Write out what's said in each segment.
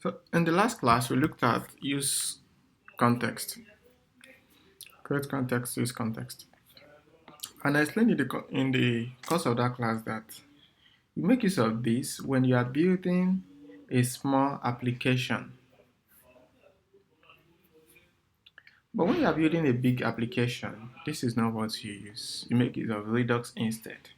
So in the last class, we looked at use context, create context, use context. And I explained in the course of that class that you make use of this when you are building a small application. But when you are building a big application, this is not what you use. You make use of Redux instead.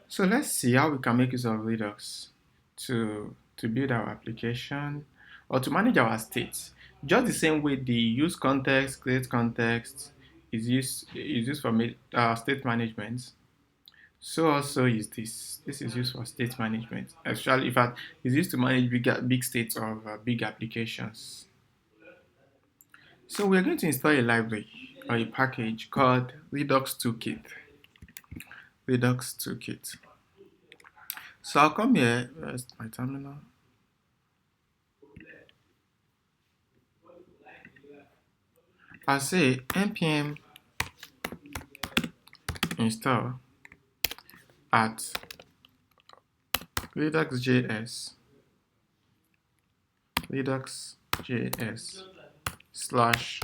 So let's see how we can make use of Redux to build our application or to manage our states. Just the same way the use context, create context is used for state management. So also is this. This is used for state management. Actually, in fact, it's used to manage big states of big applications. So we're going to install a library or a package called Redux Toolkit. Redux Toolkit. So I'll come here. Where's my terminal? I'll say npm install at Redux.js slash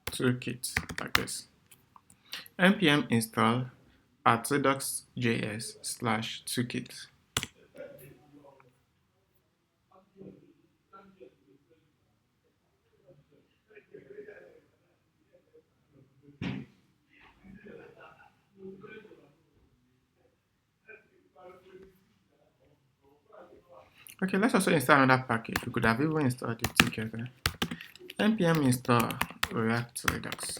toolkit like this. npm install at Redux.js slash toolkit. Okay, let's also install another package. We could have even installed it together. npm install React Redux.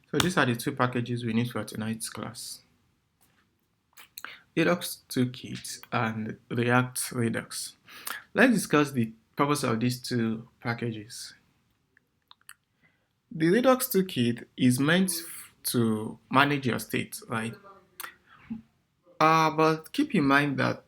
So these are the two packages we need for tonight's class. Redux Toolkit and React Redux. Let's discuss the purpose of these two packages. The Redux Toolkit is meant to manage your state, right? But keep in mind that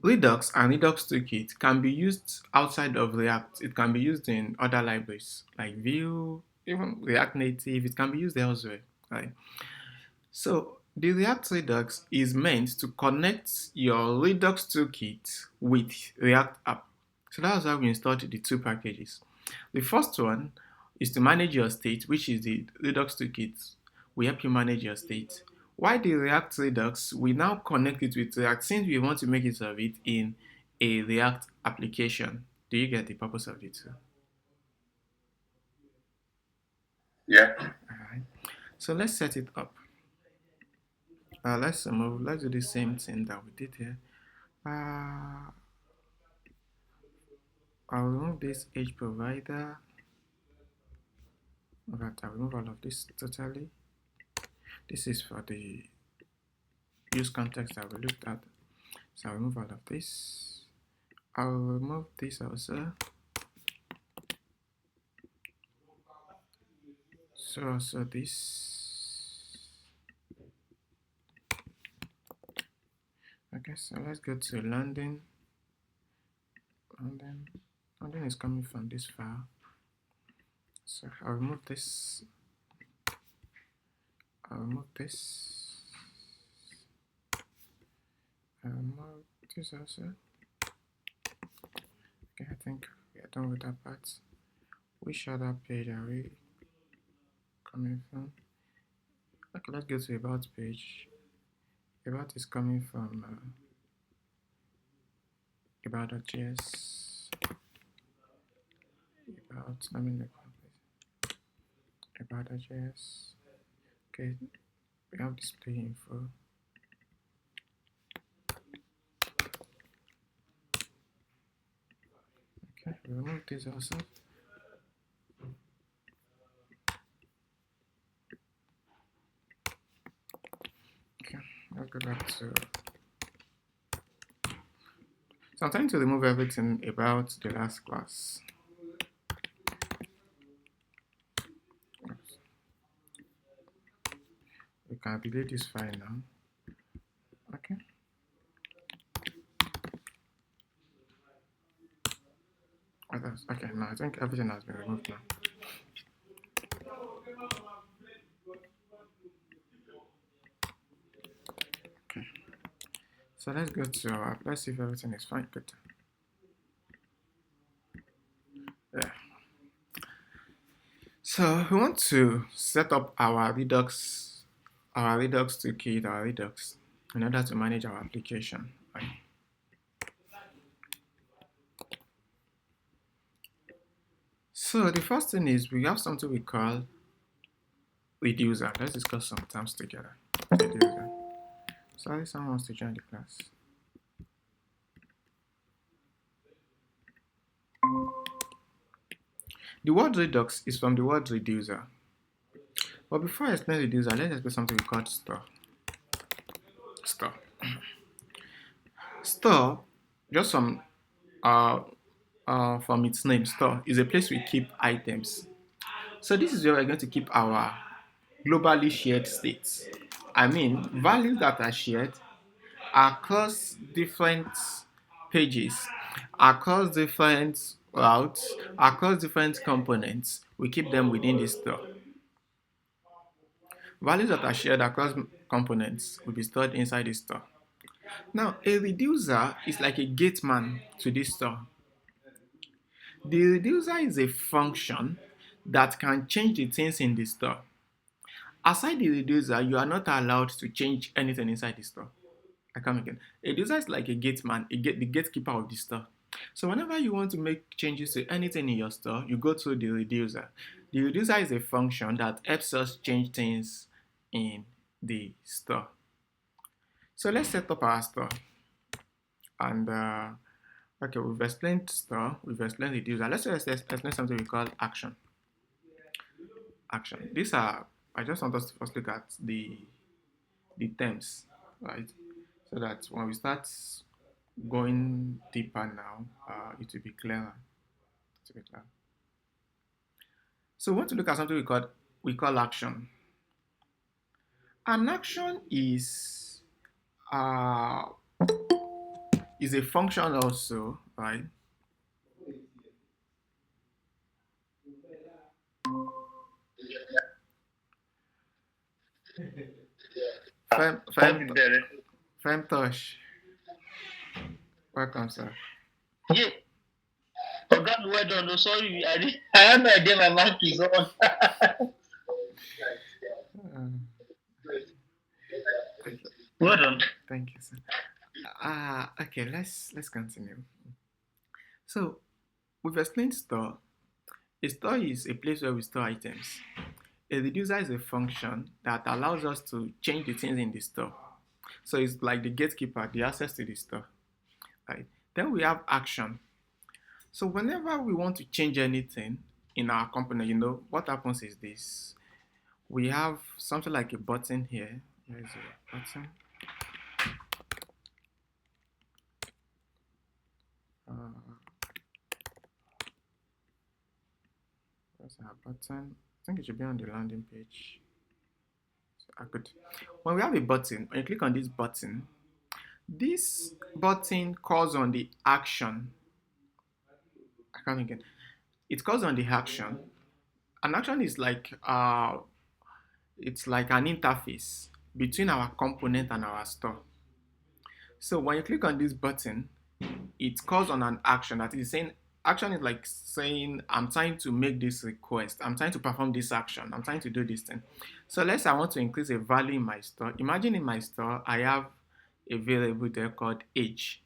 Redux and Redux Toolkit can be used outside of React. It can be used in other libraries like Vue, even React Native. It can be used elsewhere, right? So the React Redux is meant to connect your Redux Toolkit with React app. So that's why we installed the two packages. The first one is to manage your state, which is the Redux Toolkit. We help you manage your state. Why the React Redux? We now connect it with React since we want to make use of it in a React application. Do you get the purpose of it too? Yeah. All right. So let's set it up. Let's do the same thing that we did here. Uh, I'll remove this age provider. In fact, I'll remove all of this totally. This is for the use context that we looked at. So I'll remove all of this. I'll remove this also. So also this. Okay, so let's go to London. London is coming from this file. So I'll remove this. I'll remove this. I'll remove this also. Okay, I think we are done with that part. Which other page are we coming from? Okay, let's go to about page. About is coming from about.js. About, let me look about.js. Okay, we have display info. Okay, remove this also. Okay, I'll go back to. So I'm trying to remove everything about the last class. We can delete this file now. Okay. Okay, now I think everything has been removed now. Okay. So let's go to our app. Let's see if everything is fine. Good. Yeah. So we want to set up our Redux toolkit, our Redux, in order to manage our application. Right? So the first thing is we have something we call reducer. Let's discuss some terms together. Reducer. Sorry, someone wants to join the class. The word Redux is from the word reducer. But before I explain reducer, let's explain something we call store. Store. Store, just uh, from its name, store is a place we keep items. So this is where we're going to keep our globally shared states. I mean, values that are shared across different pages, across different routes, across different components. We keep them within the store. Values that are shared across components will be stored inside the store. Now, a reducer is like a gate man to this store. The reducer is a function that can change the things in the store. Aside the reducer, you are not allowed to change anything inside the store. I come again. A reducer is like a gate man, the gatekeeper of the store. So whenever you want to make changes to anything in your store, you go to the reducer. The reducer is a function that helps us change things in the store. So let's set up our store. And okay, we've explained store, we've explained reducer. Let's just explain something we call action. Action. These are, I just want us to first look at the terms, right? So that when we start going deeper now, it will be clearer. It will be clear. So we want to look at something we call action. An action uh, is a function also, right? Fem, Thank fem, you, Derek. Femtosh, welcome, sir. Yeah. Oh, God, well done. Oh, sorry, I have no idea my mic is on. Um, okay, Well done. thank you, sir. Okay, let's continue. So we've explained store. A store is a place where we store items. A reducer is a function that allows us to change the things in the store. So it's like the gatekeeper, the access to the store. Right? Then we have action. So whenever we want to change anything in our company, what happens is this. We have something like a button here. There is a button. Uh, There's our button. I think it should be on the landing page. So I could. When we have a button, when you click on this button calls on the action. I can't again. It calls on the action. An action is like it's like an interface between our component and our store. So when you click on this button, it calls on an action that is saying action is like saying I'm trying to make this request, I'm trying to perform this action, I'm trying to do this thing. So let's say I want to increase a value in my store. Imagine in my store I have a variable there called age.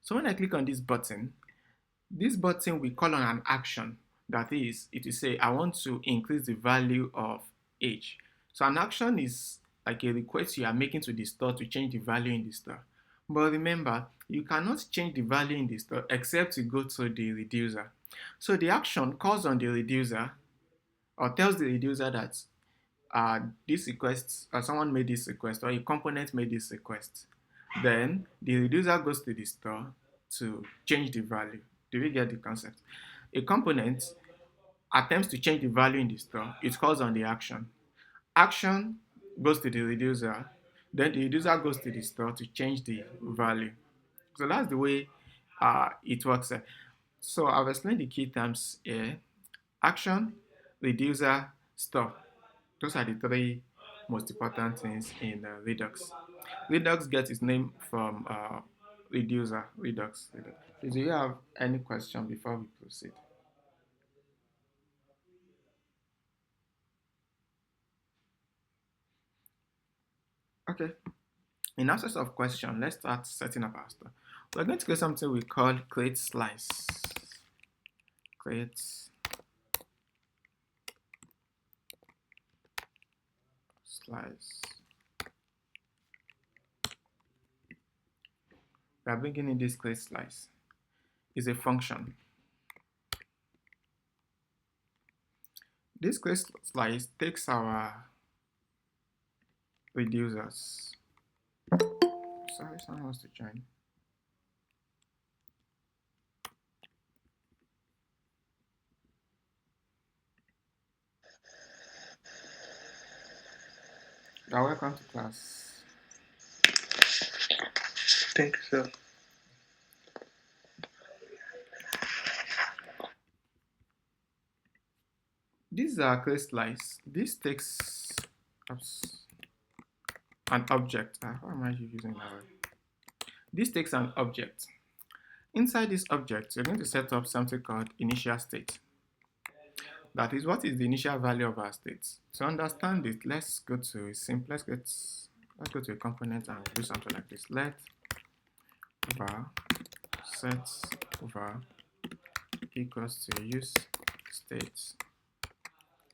So when I click on this button will call on an action. That is, it will say I want to increase the value of age. So an action is like a request you are making to the store to change the value in the store. But remember, you cannot change the value in the store except you go to the reducer. So the action calls on the reducer or tells the reducer that this request, someone made this request or a component made this request. Then the reducer goes to the store to change the value. Do we get the concept? A component attempts to change the value in the store. It calls on the action. Action goes to the reducer. Then the reducer goes to the store to change the value. So that's the way it works. So I've explained the key terms here. Action, reducer, store. Those are the three most important things in Redux. Redux gets its name from reducer, Redux. Do you have any question before we proceed? Okay. In absence of question, let's start setting up our stuff. We're going to create something we call create slice. Create slice. We are bringing in this create slice. It's a function. This create slice takes our reducers. Sorry, someone wants to join. You're welcome to class. Thank you, sir. This is our create slice. This takes an object. How am I using that word? This takes an object. Inside this object, you're going to set up something called initial state. That is, what is the initial value of our state? To understand it, let's go to a component and do something like this. Let var set var equals to use state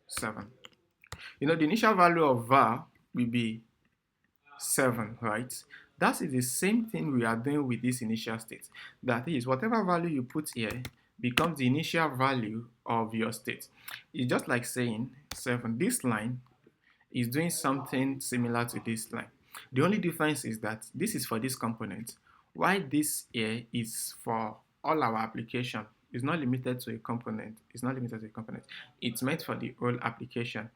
7. You know, the initial value of var will be 7, right? That is the same thing we are doing with this initial state. That is, whatever value you put here becomes the initial value of your state. It's just like saying 7. This line is doing something similar to this line. The only difference is that this is for this component, while this here is for all our application. It's not limited to a component. It's not limited to a component. It's meant for the whole application.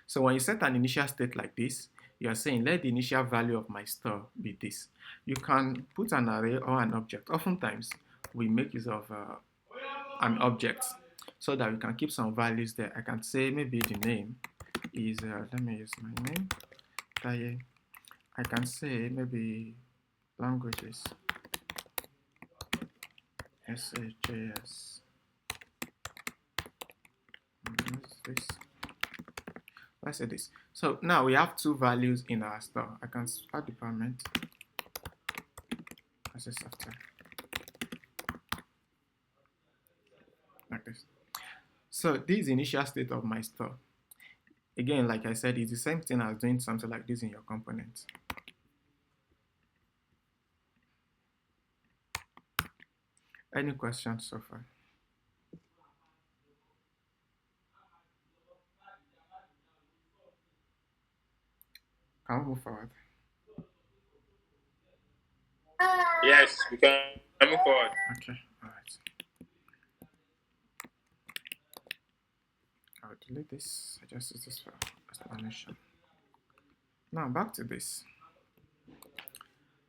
So when you set an initial state like this, you are saying, let the initial value of my store be this. You can put an array or an object. Oftentimes, we make use of an object so that we can keep some values there. I can say maybe the name is, let me use my name, Taye. I can say maybe languages, SHJS. This. Let's say this. So now we have two values in our store. I can start department as a software. Like this. So this is the initial state of my store. Again, like I said, it's the same thing as doing something like this in your component. Any questions so far? Can we move forward? Yes, we can move forward. Okay, all right. I'll delete this. I just use this for explanation. Now back to this.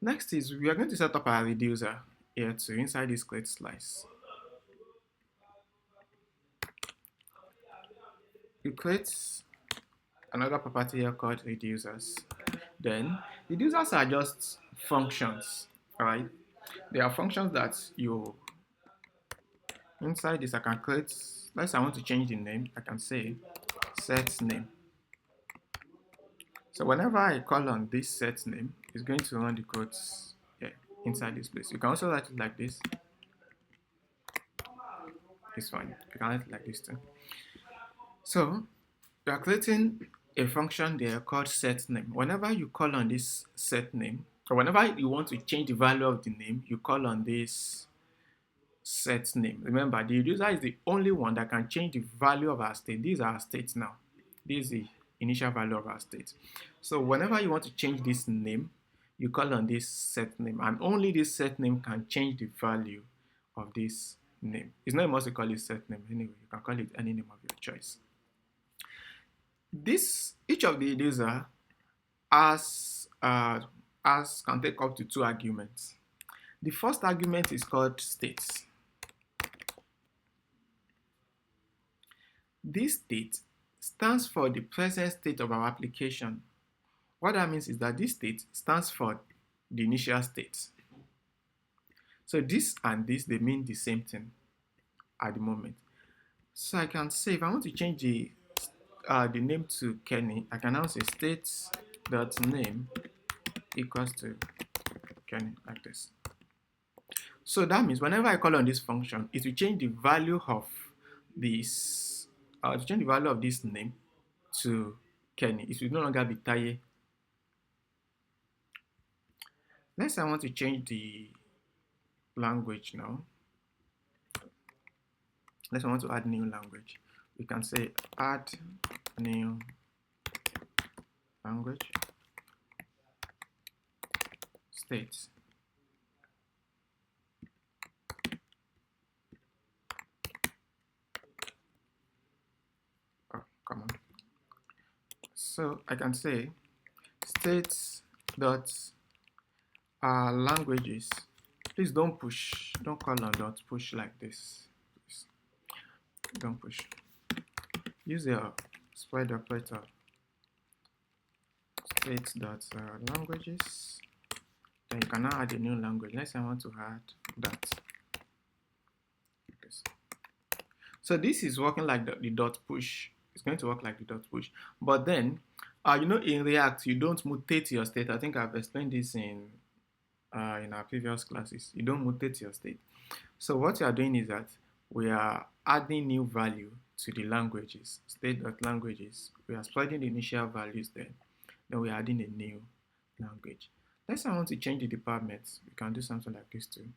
Next is we are going to set up our reducer here too inside this create slice. You create another property here called reducers. Then reducers are just functions, right? They are functions that you inside this I can create. Let's say I want to change the name. I can say set name. So whenever I call on this set name, it's going to run the codes here inside this place. You can also write it like this. It's fine. You can write it like this too. So you are creating a function there called set name. Whenever you call on this set name, or whenever you want to change the value of the name, you call on this set name. Remember, the user is the only one that can change the value of our state. These are our states now. This is the initial value of our state. So whenever you want to change this name, you call on this set name, and only this set name can change the value of this name. It's not a must to call it set name anyway. You can call it any name of your choice. Each of the user can take up to 2 arguments. The first argument is called states. This state stands for the present state of our application What that means is that this state stands for the initial state. So this and this, they mean the same thing at the moment. So I can say if I want to change the name to Kenny, I can now say state.name equals to Kenny like this. So that means whenever I call on this function, it will change the value of this, to change the value of this name to Kenny. It will no longer be Taye. Let's say I want to change the language now. Let's say I want to add new language. We can say add new language state. Oh, come on. So I can say states dot languages. Please don't push, don't call on dot push like this. Please don't push. Use your spread operator. States dot languages. Then you can now add a new language. Let's say I want to add that. So this is working like the dot push. It's going to work like the dot push. But then, in React, you don't mutate your state. I think I've explained this in our previous classes. You don't mutate your state. So what you are doing is that we are adding new value to the languages, state.languages. We are spreading the initial values there. Then we are adding a new language. Let's say I want to change the departments. We can do something like this too.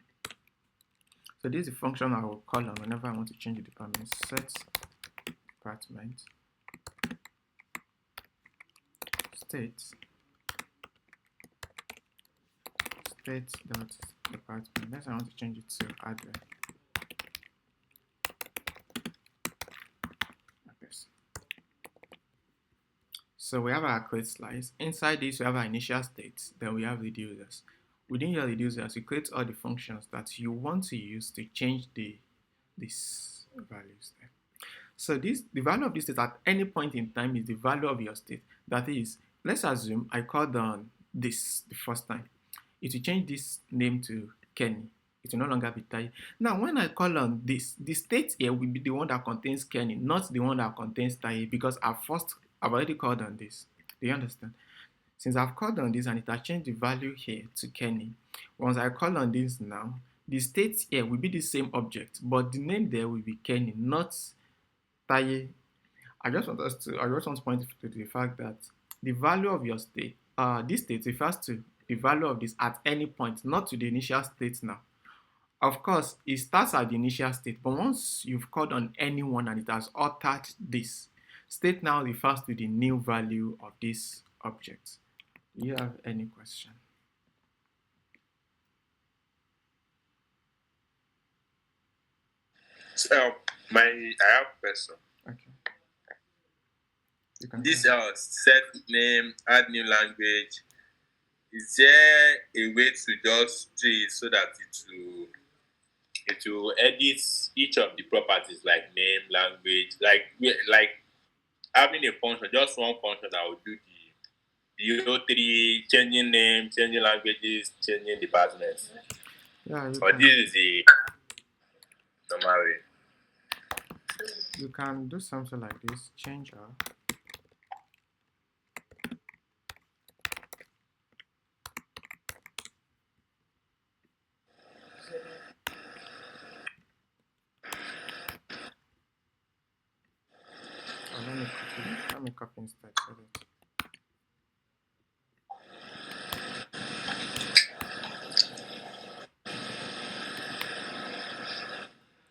So this is the function I will call on whenever I want to change the department. Set department state dot department. Let's say I want to change it to hardware. Like this. So we have our create slice. Inside this, we have our initial state. Then we have reducers. Within your reducers, you create all the functions that you want to use to change these values there. So the value of this state at any point in time is the value of your state. That is, let's assume I called on this the first time. It will change this name to Kenny. It will no longer be Tai. Now, when I call on this, the state here will be the one that contains Kenny, not the one that contains Tai, because I've already called on this. Do you understand? Since I've called on this and it has changed the value here to Kenny, once I call on this now, the state here will be the same object, but the name there will be Kenny, not Taye. I just want to point to the fact that the value of your state, this state refers to the value of this at any point, not to the initial state now. Of course, it starts at the initial state, but once you've called on anyone and it has altered this, state now refers to the new value of this object. Do you have any question? So I have a question. Okay. This set name, add new language. Is there a way to just do it so that it will edit each of the properties like name, language, like having a function, just one function that will do the O3, changing name, changing languages, changing departments. Yeah, but this is the normal way. You can do something like this, change let me copy instead.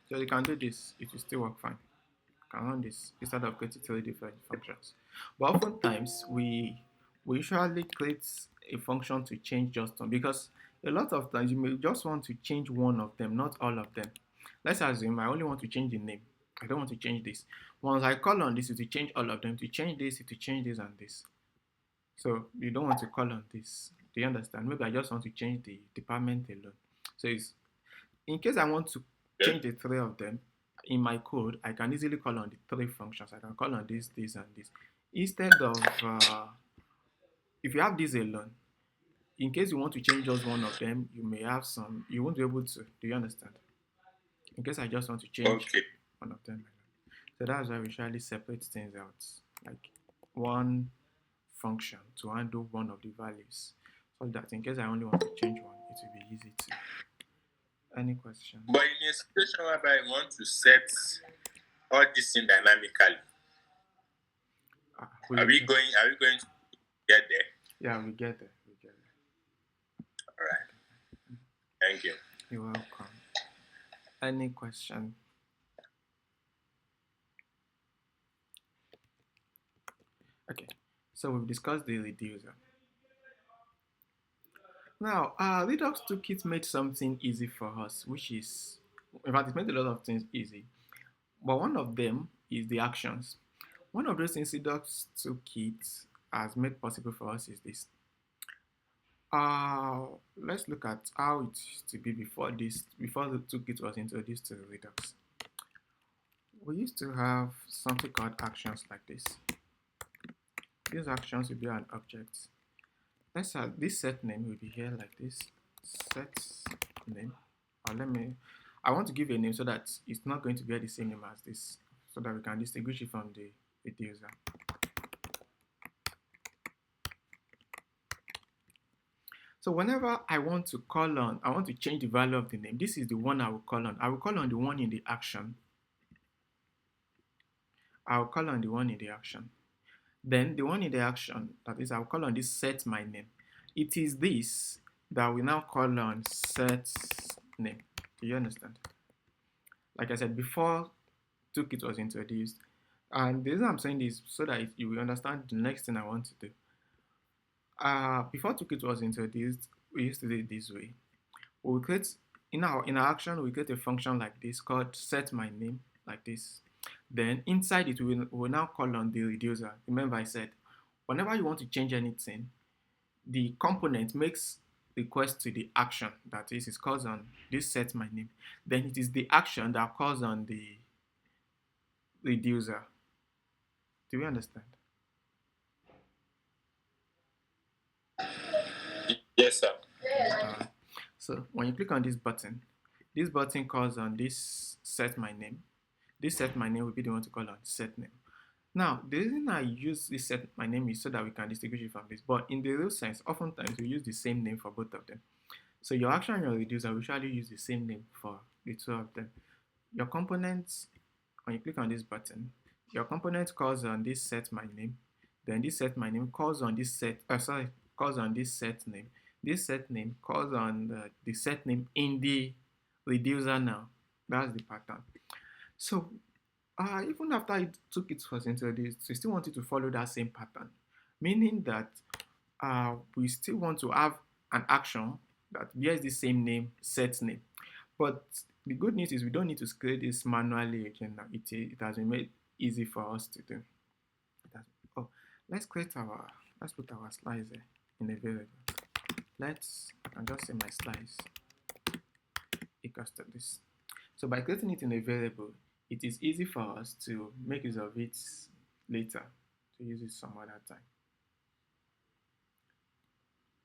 So you can do this, it will still work fine. You can run this instead of creating 3 different functions. But oftentimes we usually create a function to change just one, because a lot of times you may just want to change one of them, not all of them. Let's assume I only want to change the name. I don't want to change this. Once I call on this, it will change all of them. To change this, it will change this and this. So you don't want to call on this. Do you understand? Maybe I just want to change the department alone. So it's in case I want to change the 3 of them in my code, I can easily call on the 3 functions. I can call on this, this, and this. Instead of if you have this alone, in case you want to change just one of them, you may have some, you won't be able to. Do you understand? In case I just want to change Okay. one of them. So that's why we usually separate things out, like one function to handle one of the values, so that in case I only want to change one, it will be easy to. Any questions? But in a situation whereby you want to set all this thing dynamically, are we going to get there? Yeah, we get there. We get there. All right. Thank you. You're welcome. Any question? Okay, so we've discussed the reducer. Now, Redux Toolkit made something easy for us, which is, in fact, it made a lot of things easy. But one of them is the actions. One of those things Redux Toolkit has made possible for us is this. Let's look at how it used to be before the toolkit was introduced to Redux. We used to have something called actions like this. These actions will be an object. Let's have this set name will be here like this. Set name. I want to give a name so that it's not going to be the same name as this, so that we can distinguish it from the user. So whenever I want to change the value of the name, this is the one I will call on. I will call on the one in the action. Then the one in the action, that is, I'll call on this set my name. It is this that we now call on set name. Do you understand? Like I said, before Toolkit was introduced, and the reason I'm saying this so that you will understand the next thing I want to do. Before Toolkit was introduced, we used to do it this way. We create in our action, we create a function like this called set my name, like this. Then inside it, we will now call on the reducer. Remember, I said whenever you want to change anything, the component makes request to the action, that is, it calls on this set my name. Then it is the action that calls on the reducer. Do we understand? Yes, sir. So when you click on this button calls on this set my name. This set my name will be the one to call on set name. Now, the reason I use this set my name is so that we can distinguish it from this. But in the real sense, oftentimes we use the same name for both of them. So your action and your reducer will usually use the same name for the two of them. Your components, when you click on this button, your component calls on this set my name. Then this set my name calls on this calls on this set name. This set name calls on the set name in the reducer now. That's the pattern. So even after Toolkit was introduced, we still wanted to follow that same pattern, meaning that we still want to have an action that bears the same name, set name. But the good news is we don't need to create this manually again. It has been made easy for us to do. Let's put our slice in a variable. I can just say my slice equals to this. So by creating it in a variable, it is easy for us to make use of it later, to use it some other time.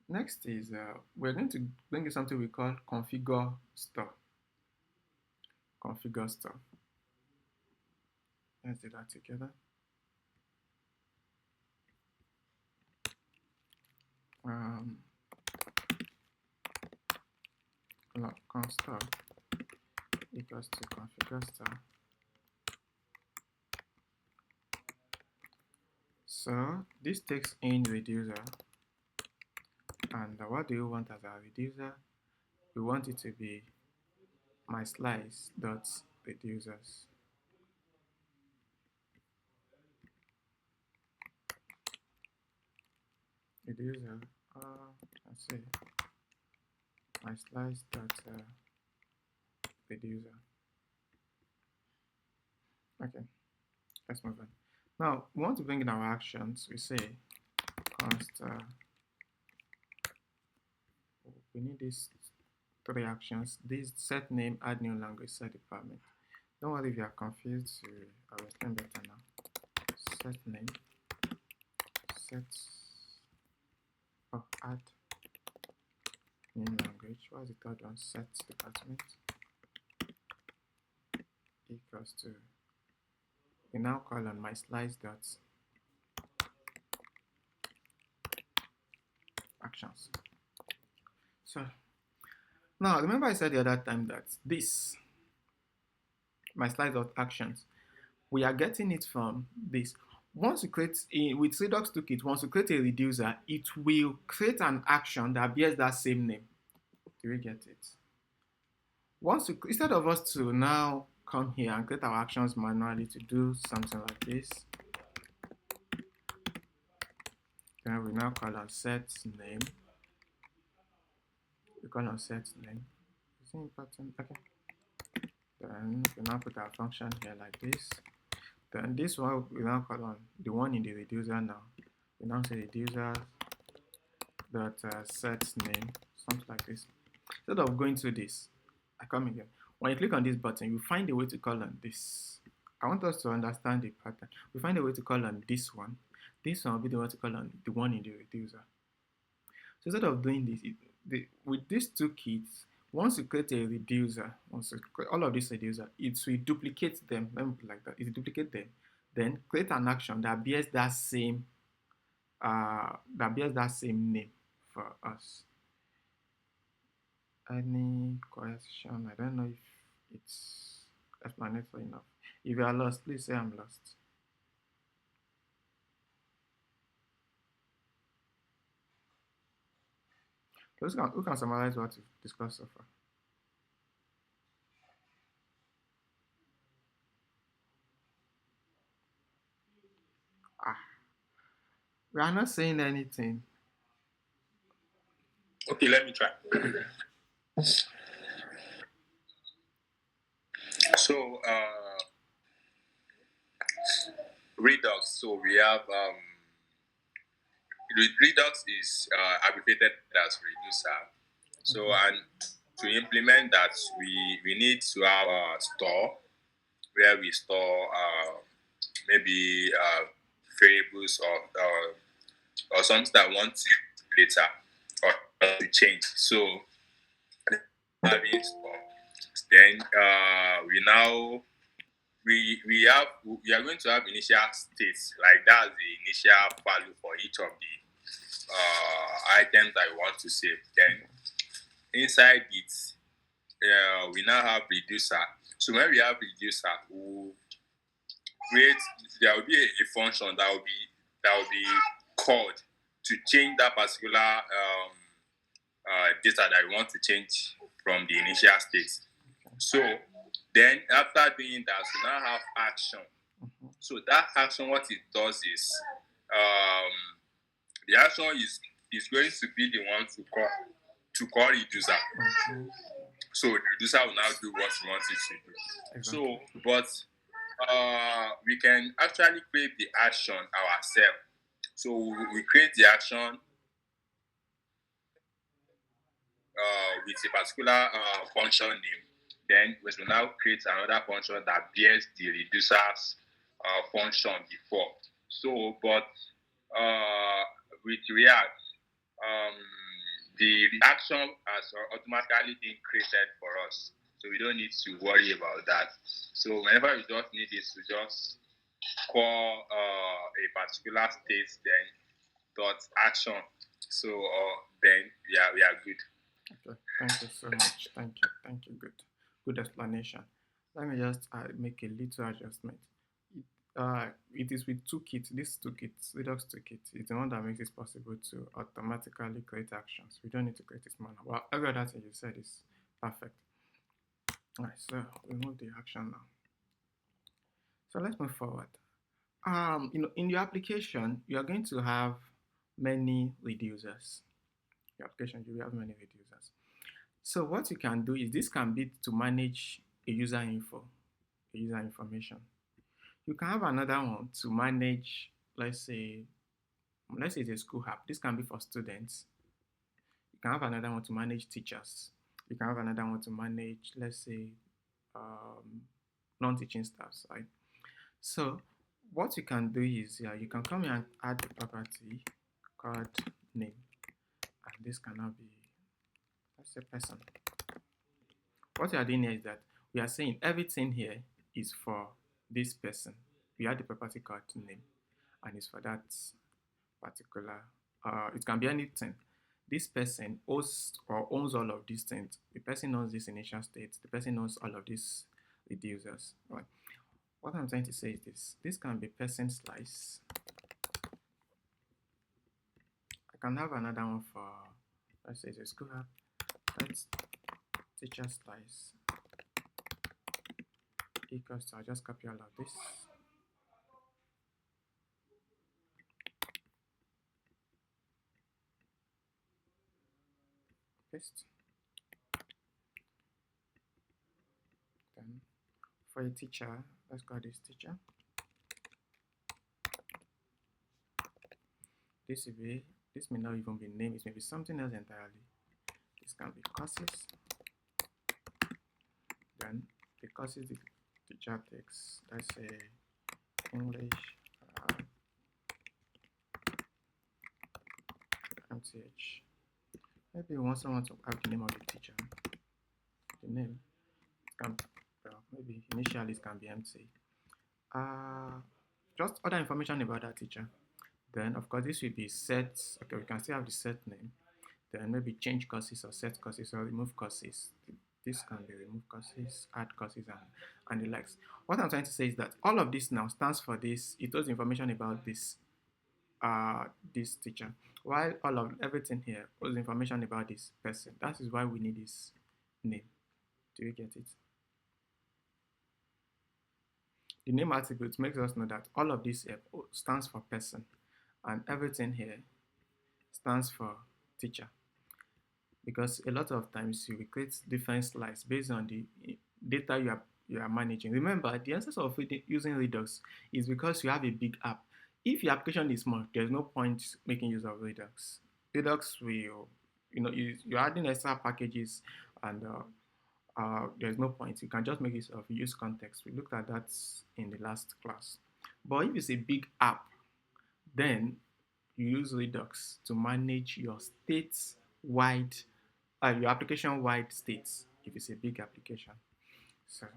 Next is we're going to bring you something we call configure store. Configure store. Let's do that together. Const store equals to configure store. So this takes in reducer, and what do you want as our reducer? We want it to be my slice dot reducers. Reducer, let's see, my slice dot reducer. Okay, let's move on. Now we want to bring in our actions. We say const. We need these three actions. This set name, add new language, set department. Don't worry if you are confused. I will explain better now. Set name, set Oh, add new language. What's the third one? Set department equals to. We now call on my slice dot actions. So now remember I said the other time that this my slice dot actions, we are getting it from this. Once you create with Redux Toolkit, once you create a reducer, it will create an action that bears that same name. Do we get it? Once you, instead of us to now come here and create our actions manually to do something like this, then we now call on set name. We call on set name. Is it important? Okay. Then we now put our function here like this. Then this one we now call on the one in the reducer now. We now say reducer dot set name, something like this. Instead of going through this, I come again. When you click on this button, you find a way to call on this. I want us to understand the pattern. We find a way to call on this one. This one will be the one to call on the one in the reducer. So instead of doing this, with these two kits, once you create a reducer, once you create all of these reducer, it will duplicate them. Let me put it like that. It will duplicate them. Then create an action that bears that same name for us. Any question? I don't know if it's explanatory enough. If you are lost, please say I'm lost. Who can summarize what we've discussed so far? We are not saying anything. Okay, let me try. So, Redux. So we have Redux is abbreviated as reducer. So and to implement that, we need to have a store where we store maybe variables or something that I want to later or to change. So having store, then we are going to have initial states, like that's the initial value for each of the items that we want to save. Then inside it, we now have reducer. So when we have reducer, we'll create, there will be a function that will be called to change that particular data that we want to change from the initial state. So then after doing that, we now have action. So that action, what it does is the action is going to be the one to call reducer. So the reducer will now do what we want it to do. Exactly. So, but we can actually create the action ourselves. So we create the action with a particular function name. Then we will now create another function that bears the reducer's function before. So, but with React, the action has automatically been created for us. So we don't need to worry about that. So whenever we just need is to just call a particular state, then dot action. So then we are good. Okay, thank you so much. Thank you. Good explanation. Let me just make a little adjustment. It is with Toolkit. This Toolkit, Redux Toolkit, is the one that makes it possible to automatically create actions. We don't need to create this manual. Well, every other thing you said is perfect. All right, so we move the action now. So let's move forward. In your application, you are going to have many reducers. Your application, you will have many reducers. So what you can do is this can be to manage a user information. You can have another one to manage, let's say it's a school app. This can be for students. You can have another one to manage teachers. You can have another one to manage, let's say, non-teaching staffs, right? So what you can do is you can come here and add the property called name. and this cannot be, let's say, person. What we are doing here is that we are saying everything here is for this person. We have the property called name, and it's for that particular. It can be anything. This person hosts or owns all of these things. The person owns this initial state. The person owns all of these reducers. Right. What I'm trying to say is this. This can be person slice. I can have another one for, let's say, the school app. Let's teacher slice equals to, I'll just copy all of this. Paste. Then for a teacher, let's call this teacher. This may not even be named, it may be something else entirely. This can be courses. Then the courses the teacher takes, let's say English, MTH. Maybe we want someone to have the name of the teacher. The name can, well, maybe initially it can be empty. Just other information about that teacher. Then of course this will be set. Okay, we can still have the set name. Then maybe change courses or set courses or remove courses. This can be remove courses, add courses, and the likes. What I'm trying to say is that all of this now stands for this. It holds information about this this teacher, while all of everything here holds information about this person. That is why we need this name. Do you get it? The name attribute makes us know that all of this here stands for person, and everything here stands for teacher. Because a lot of times you will create different slides based on the data you are managing. Remember, the essence of using Redux is because you have a big app. If your application is small, there's no point making use of Redux. Redux will, you're adding extra packages, and there's no point. You can just make use of use context. We looked at that in the last class. But if it's a big app, then you use Redux to manage your state-wide, your application-wide states if it's a big application. So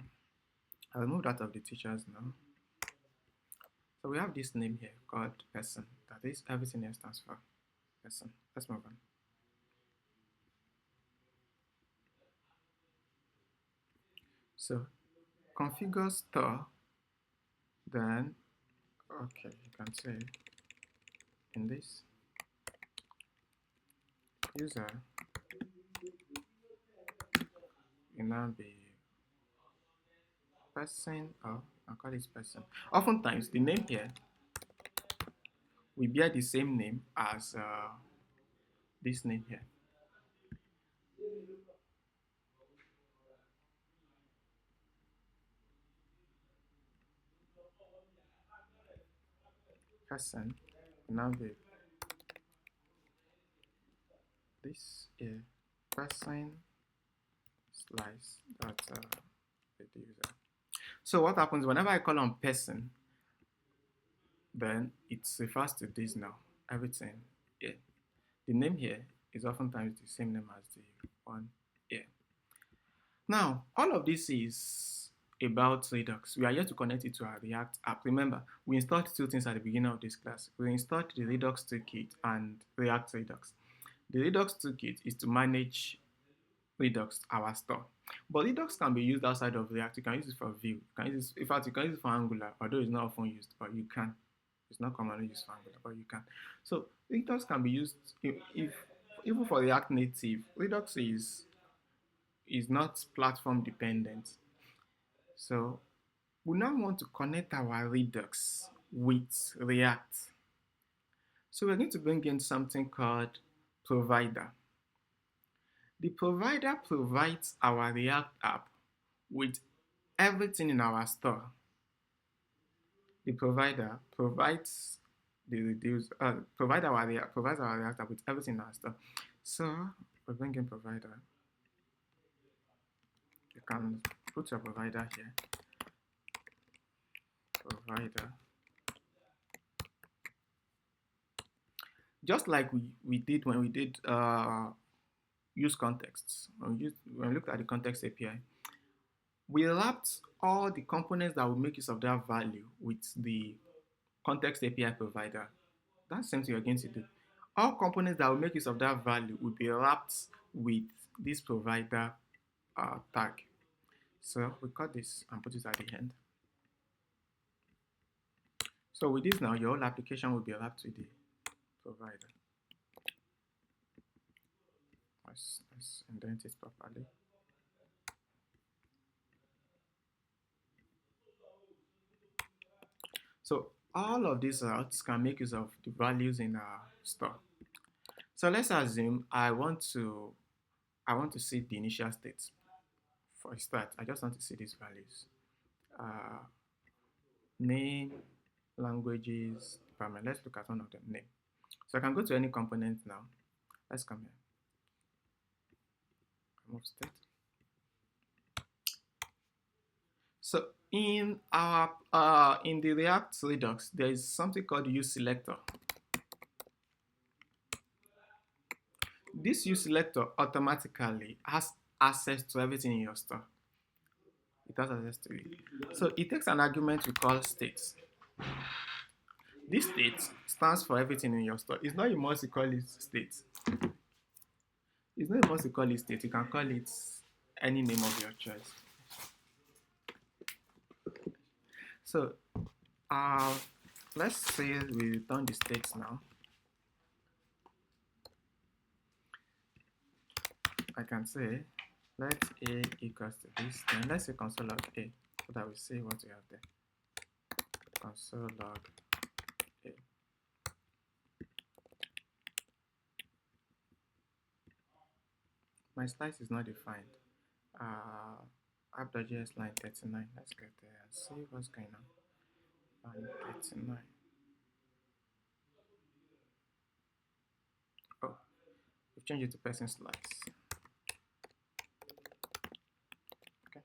I'll move that of the teachers now. So we have this name here called person. That is, everything here stands for person. Let's move on. So configure store, then, okay, you can say in this user will now be person, or I'll call this person. Oftentimes the name here will bear the same name as this name here. Person will now be this here, person slice dot user. So what happens whenever I call on person, then it refers to this now, everything here. The name here is oftentimes the same name as the one here. Now, all of this is about Redux. We are here to connect it to our React app. Remember, we installed two things at the beginning of this class. We installed the Redux Toolkit and React Redux. The Redux Toolkit is to manage Redux, our store. But Redux can be used outside of React. You can use it for Vue. In fact, you can use it for Angular, although it's not often used, but you can. It's not commonly used for Angular, but you can. So Redux can be used if even for React Native. Redux is not platform dependent. So we now want to connect our Redux with React. So we're going to bring in something called provider. The provider provides our React app with everything in our store. The provider provides provides our React app with everything in our store. So we bring in provider. You can put your provider here. Provider. just like we did when we did use contexts. When we looked at the context API, we wrapped all the components that will make use of that value with the context API provider. That's the same thing you're going to do. All components that will make use of that value will be wrapped with this provider tag. So we cut this and put it at the end. So with this now, your whole application will be wrapped with the provider. Let's indent it properly. So all of these routes can make use of the values in our store. So let's assume I want to see the initial state. For a start, I just want to see these values. Uh, Name, languages, department. Let's look at one of them, name. So I can go to any component now. Let's come here. Remove state. So in our in the React Redux, there is something called useSelector. This useSelector automatically has access to everything in your store. It has access to it. So it takes an argument we call state. This state stands for everything in your store. It's not a must you call it state. It's not a must you call it state. You can call it any name of your choice. So let's say we return the states now. I can say let A equals to this, then let's say console log A, so that we see what we have there. Console log A. My slice is not defined. App.js line 39. Let's get there and see what's going on. Line 39. Oh, we've changed it to person slice. Okay.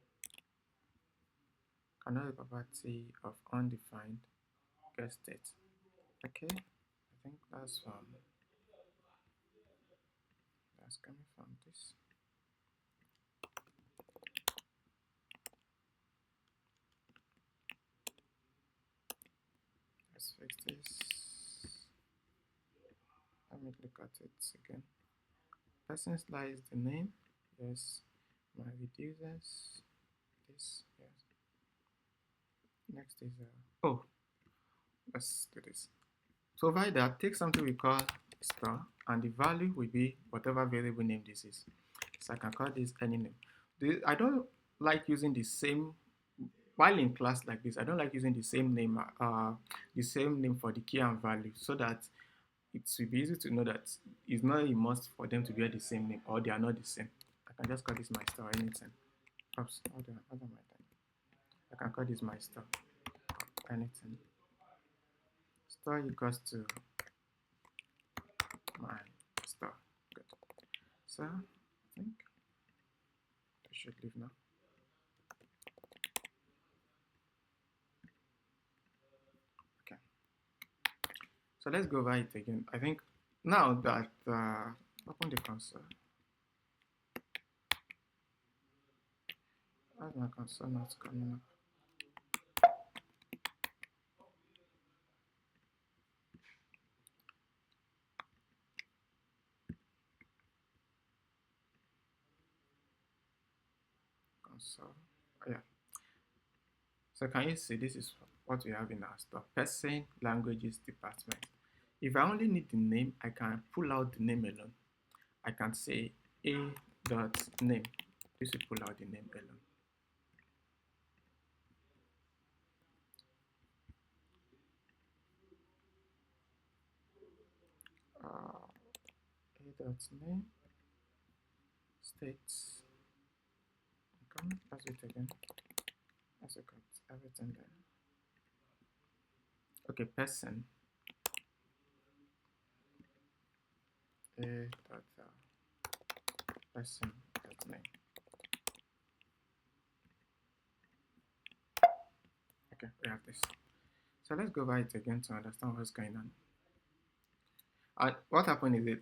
Another property of undefined get state. Okay, I think that's coming from this. Let's fix this. Let me look at it again. Person slice the name. Yes. My reducers. This. Yes. Next is oh. Let's do this. Provider takes something we call store, and the value will be whatever variable name this is. So I can call this any name. I don't like using the same while in class like this. I don't like using the same name for the key and value, so that it will be easy to know that it's not a must for them to be the same name or they are not the same. I can just call this my store anything. Oops, hold on my time. I can call this my store anything. Store equals to my store. Good. So I think I should leave now. Okay. So let's go over it again. I think now that open the console. Why is my console not coming up? Console. Oh, yeah. So can you see this is what we have in our store? Person, languages, department. If I only need the name, I can pull out the name alone. I can say a.name. This will pull out the name alone. A.name states. Okay, that's it again. That's okay. Everything there. Okay, person. A dot person dot name. Okay, we have this. So let's go over it again to understand what's going on. What happened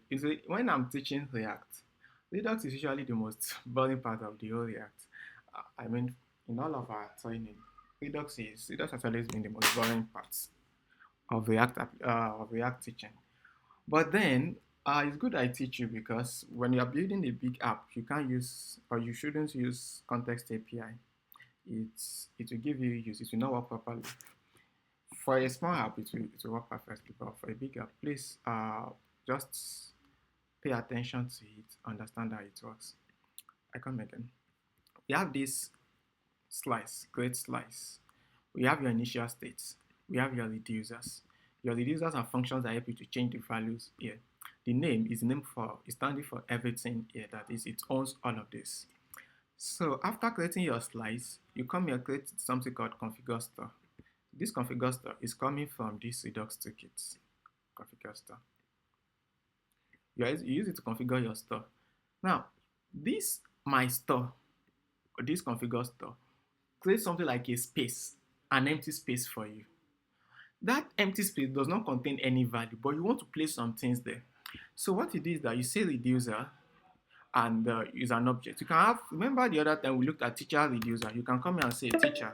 when I'm teaching React, Redux is usually the most boring part of the whole React. I mean, in all of our training, Redux has always been the most boring part of React teaching. But then it's good I teach you because when you are building a big app, you can't use or you shouldn't use context API. It will give you use. It will not work properly. For a small app, it will work perfectly, but for a big app, please just pay attention to it, understand how it works. I come again. We have this slice, great slice. We have your initial states. We have your reducers. Your reducers are functions that help you to change the values here. The name is named for, is standing for everything here. That is, it owns all of this. So after creating your slice, you come here create something called configure store. This configure store is coming from this Redux toolkit configure store. You use it to configure your store. Now, this my store, or this configure store, create something like a space, an empty space for you. That empty space does not contain any value, but you want to place some things there. So what you do is that you say reducer and use an object. You can have, remember the other time we looked at teacher reducer, you can come here and say teacher.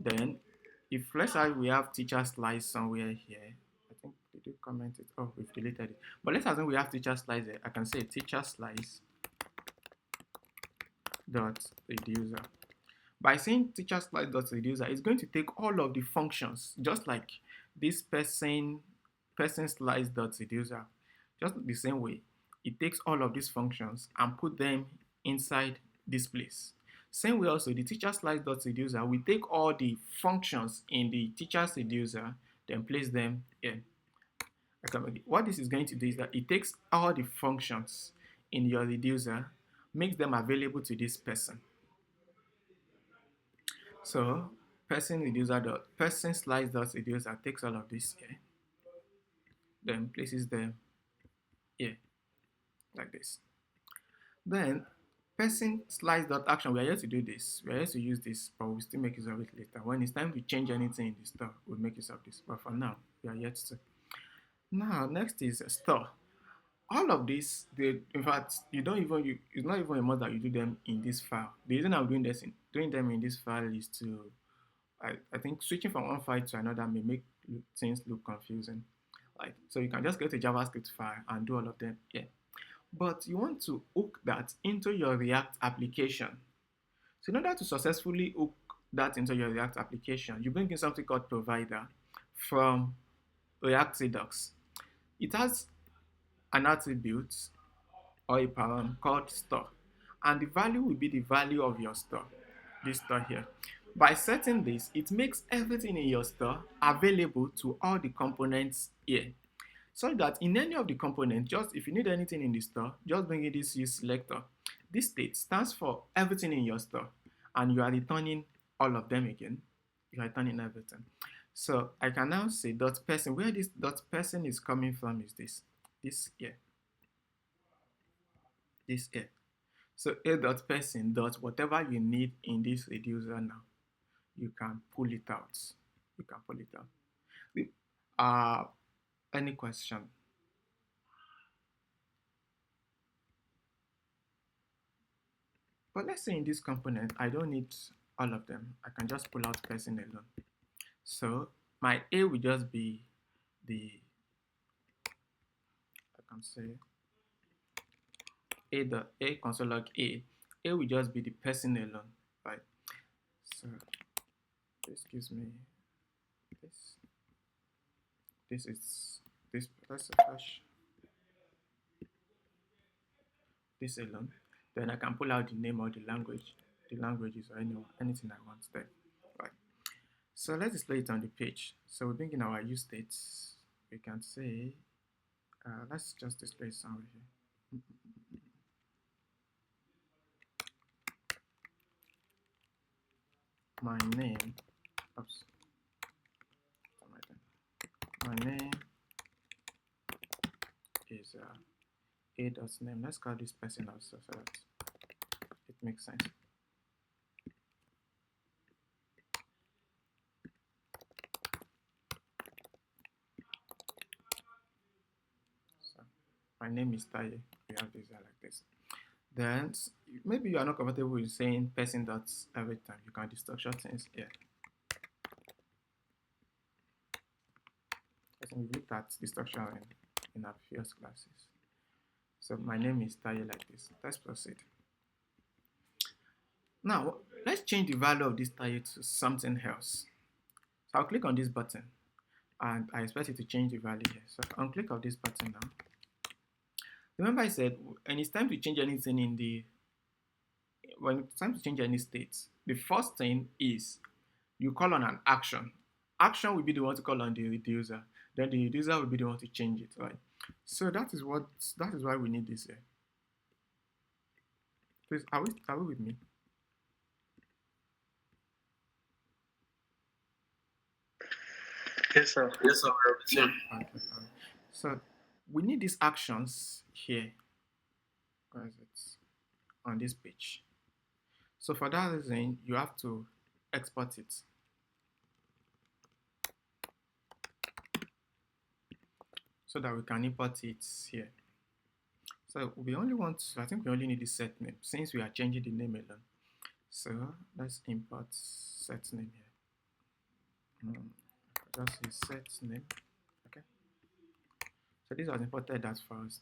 Then if let's say we have teacher slice somewhere here, I think they did comment it. Oh, we've deleted it. But let's assume we have teacher slice there. I can say teacher slice dot reducer. By saying teacher slice dot reducer, it's going to take all of the functions, just like this person slice dot reducer. Just the same way, it takes all of these functions and put them inside this place. Same way also, the teacher slice dot reducer will take all the functions in the teacher's reducer, then place them here. What this is going to do is that it takes all the functions in your reducer, makes them available to this person. So person slice dot reducer takes all of this here, then places them here like this. Then person slice dot action, we are here to do this. We are here to use this, but we'll still make use of it later. When it's time to change anything in the store, we'll make use of this. But for now, we are yet to. Now, next is store. All of this, in fact, it's not even a must that you do them in this file. The reason I'm doing them in this file is to, I think switching from one file to another may make things look confusing. So you can just get a JavaScript file and do all of them here. But you want to hook that into your React application. So in order to successfully hook that into your React application, you bring in something called provider from React Redux. It has an attribute or a param called store, and the value will be the value of your store, this store here. By setting this, it makes everything in your store available to all the components here, so that in any of the components, just if you need anything in the store, just bring in this use selector. This state stands for everything in your store, and you are returning all of them again. You are returning everything. So I can now say dot person. Where this dot person is coming from is this here. This here. So a dot person dot whatever you need in this reducer now, you can pull it out. You can pull it out. Any question? But let's say in this component, I don't need all of them. I can just pull out person alone. So my A will just be I can say A console log A. A will just be the person alone, right? So this gives me this. This is this. Let's refresh this alone. Then I can pull out the name or the languages or anything I want there, right? So let's display it on the page. So we bring in our use states. We can say, let's just display somewhere here. My name, oops, my name is a dot name. Let's call this person also so that it makes sense. My name is Taye. We have this like this. Then maybe you are not comfortable with saying person dots every time. You can destructure things here. I think we looked at destruction in our previous classes. So my name is Taye like this. Let's proceed. Now let's change the value of this Taye to something else. So I'll click on this button and I expect it to change the value here. So I'll click on this button now. Remember I said when it's time to change anything when it's time to change any state, the first thing is you call on an action. Action will be the one to call on the reducer. Then the reducer will be the one to change it, right? So that is why we need this here. Please, are we with me? Yes, sir. Yes, sir. Okay. So we need these actions here. Where is it? On this page. So for that reason, you have to export it. So that we can import it here. So we only want, I think we only need the set name since we are changing the name alone. So let's import set name here. Just use set name. Okay. So this was imported as first.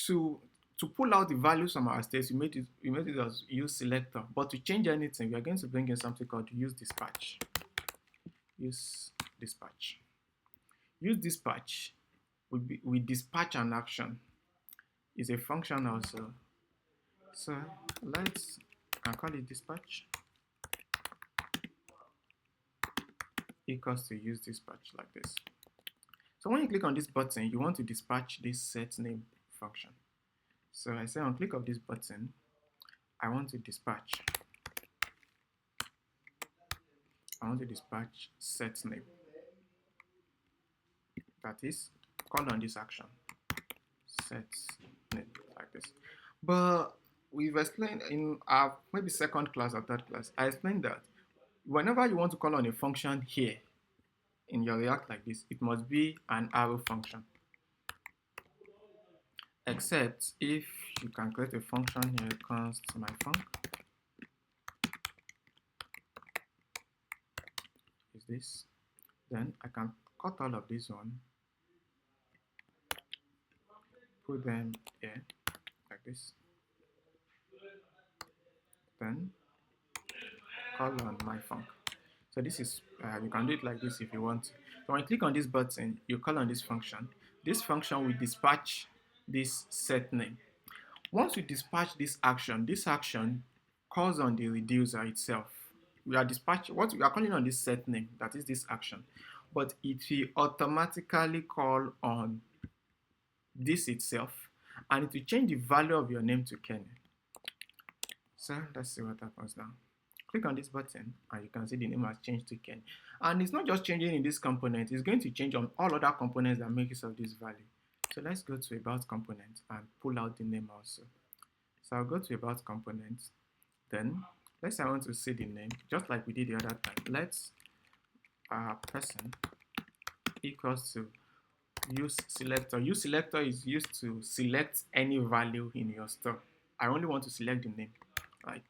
To pull out the values from our states, we made it as use selector. But to change anything, we are going to bring in something called use dispatch. Use dispatch. Use dispatch. We dispatch an action. Is a function also. So let's call it dispatch equals to use dispatch like this. So when you click on this button, you want to dispatch this set name function. So I say on click of this button, I want to dispatch set name. That is, call on this action, set name like this. But we've explained in our maybe second class or third class, I explained that whenever you want to call on a function here in your React like this, it must be an arrow function. Except if you can create a function here, const myfunc is this. Then I can cut all of this one, put them here like this. Then call on myfunc. So this is, you can do it like this if you want. So when you click on this button, you call on this function. This function will dispatch this set name. Once you dispatch this action calls on the reducer itself. We are dispatching, what we are calling on this set name, that is this action. But it will automatically call on this itself, and it will change the value of your name to Kenny. So let's see what happens now. Click on this button and you can see the name has changed to Ken. And it's not just changing in this component, it's going to change on all other components that make use of this value. So let's go to about component and pull out the name also. So I'll go to about component. Then let's say I want to see the name, just like we did the other time. Let's person equals to use selector. Use selector is used to select any value in your store. I only want to select the name. Right.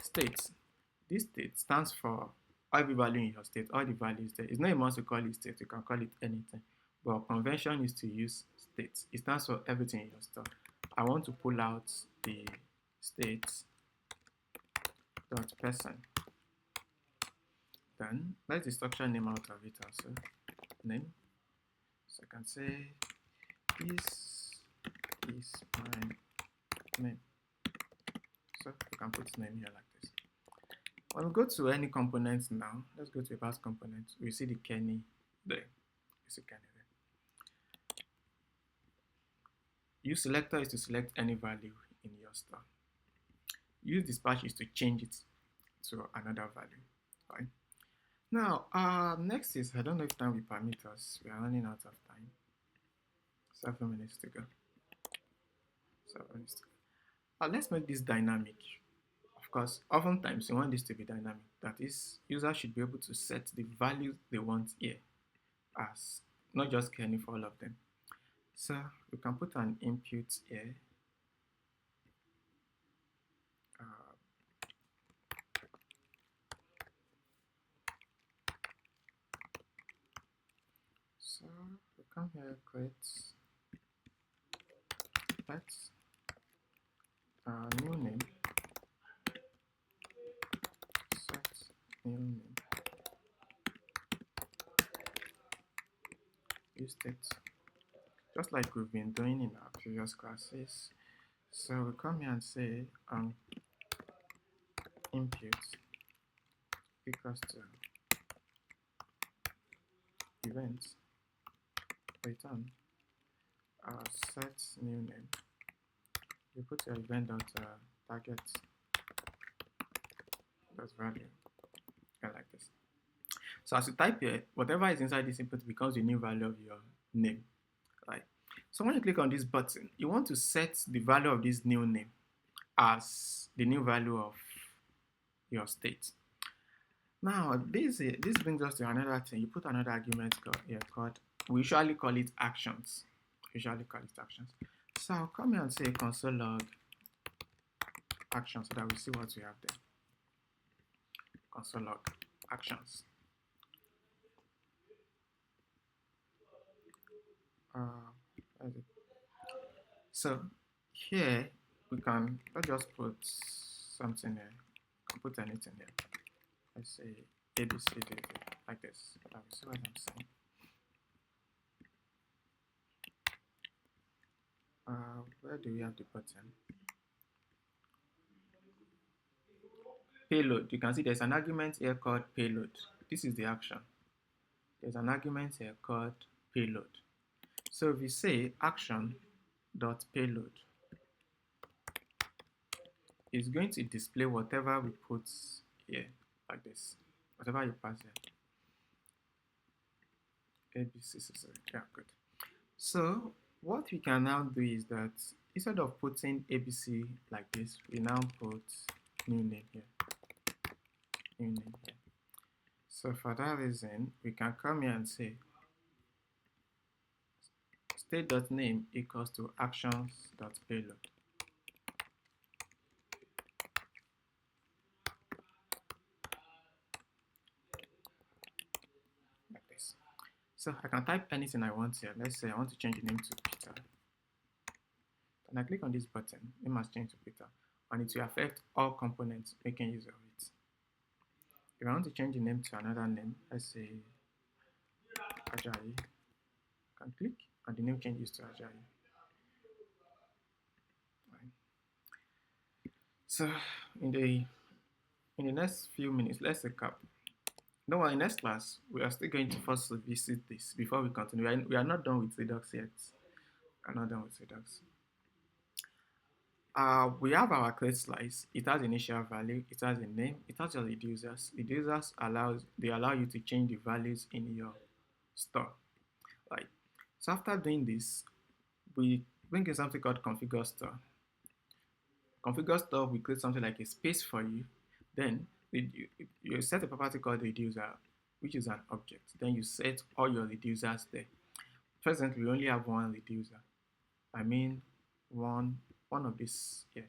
State. This state stands for every value in your state, all the values there. It's not a must to call it state, you can call it anything. But convention is to use state. It stands for everything in your store. I want to pull out the state dot person. Then let's the structure name out of it also. Name. So I can say this is my name. So you can put name here like this. When we go to any components now, let's go to about components. We see the Kenny there. You see Kenny there. Use selector is to select any value in your store. Use dispatch is to change it to another value. Right? Now, next is, I don't know if time will permit us. We are running out of time. 7 minutes to go. 7 minutes to go. Let's make this dynamic. Of course, oftentimes you want this to be dynamic. That is, users should be able to set the values they want here as not just Kenny for all of them. So we can put an input here. Uh, so we come here, create let's new name, set new name, use it just like we've been doing in our previous classes. So we come here and say input equals to event return set new name. You put your event target value like this. So as you type here, whatever is inside this input becomes the new value of your name. Right. So when you click on this button, you want to set the value of this new name as the new value of your state. Now this brings us to another thing. You put another argument here called, we usually call it actions. So I'll come here and say console log actions so that we see what we have there. Console log actions. So here we can, let's just put something there. You can put anything there. Let's say ABCD like this. I'll see what I'm saying. Where do we have the button? Payload. You can see there's an argument here called payload. This is the action. There's an argument here called payload. So if we say action.payload, it's going to display whatever we put here, like this. Whatever you pass here. ABC, yeah, good. So what we can now do is that instead of putting ABC like this, we now put new name here. New name here. So for that reason, we can come here and say state.name equals to actions.payload. Like this. So I can type anything I want here. Let's say I want to change the name to Peter. And I click on this button, name must change to Peter. And it will affect all components making use of it. If I want to change the name to another name, let's say Ajayi, I can click and the name changes to Ajayi. Right. So in the next few minutes, let's recap. No, in next class, we are still going to first visit this before we continue. We are not done with Redux yet. We are not done with Redux. We have our create slice. It has initial value. It has a name. It has your reducers. Reducers allow you to change the values in your store. Right. So after doing this, we bring in something called configure store. Configure store, we create something like a space for you. Then you set a property called reducer, which is an object. Then you set all your reducers there. Presently, we only have one reducer. I mean, one of this here,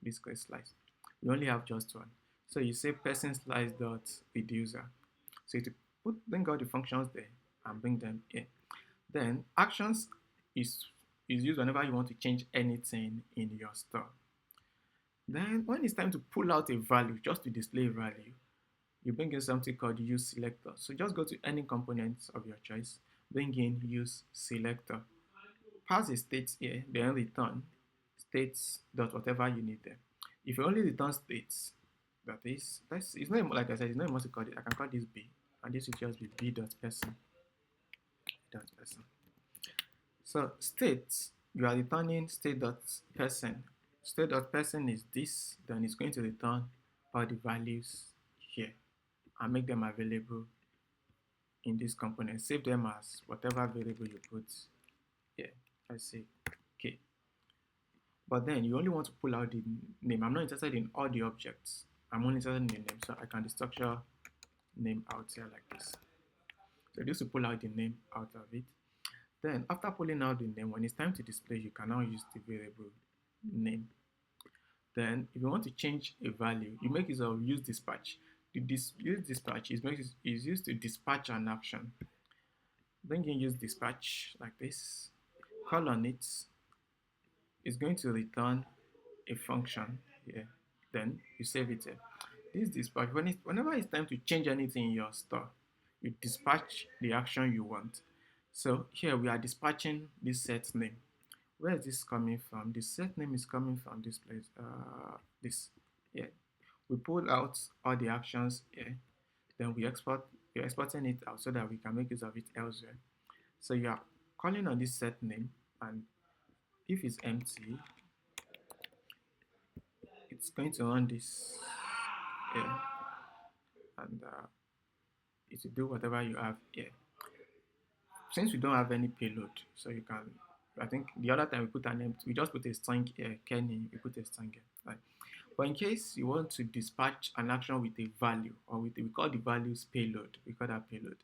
this create slice. We only have just one. So you say person slice dot reducer. So you bring all the functions there and bring them here. Then actions is used whenever you want to change anything in your store. Then when it's time to pull out a value, just to display a value, you bring in something called use selector. So just go to any components of your choice, bring in use selector, pass a state here, then return states dot whatever you need there. If you only return states, that is, it's not like I said, it's not a must call it. I can call this B, and this will just be b.person. So states, you are returning state.person. State.person is this, then it's going to return all the values here and make them available in this component. Save them as whatever variable you put here. Let's say K. But then you only want to pull out the name. I'm not interested in all the objects. I'm only interested in the name. So I can destructure name out here like this. So this will pull out the name out of it. Then after pulling out the name, when it's time to display, you can now use the variable name. Then if you want to change a value, you make use of use dispatch. Use dispatch is used to dispatch an action. Then you can use dispatch like this. Call on it. It's going to return a function here. Then you save it here. This dispatch, whenever it's time to change anything in your store, you dispatch the action you want. So here we are dispatching this set name. Where is this coming from? The set name is coming from this place. This here. We pull out all the actions here. Then we export. We're exporting it out so that we can make use of it elsewhere. So you are calling on this set name, and if it's empty, it's going to run this here, and it will do whatever you have here. Since we don't have any payload, so you can. I think the other time we put an empty, we just put a string here. Kenny, we put a string here. Right. But in case you want to dispatch an action with a value, or we call the values payload. We call that payload.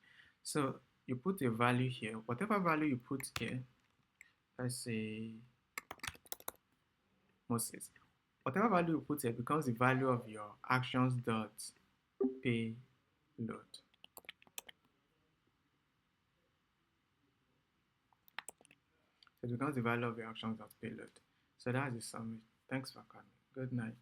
So you put a value here. Whatever value you put here, let's say Moses. Whatever value you put here becomes the value of your actions dot payload. So it becomes the value of your actions dot payload. So that's the summary. Thanks for coming. Good night.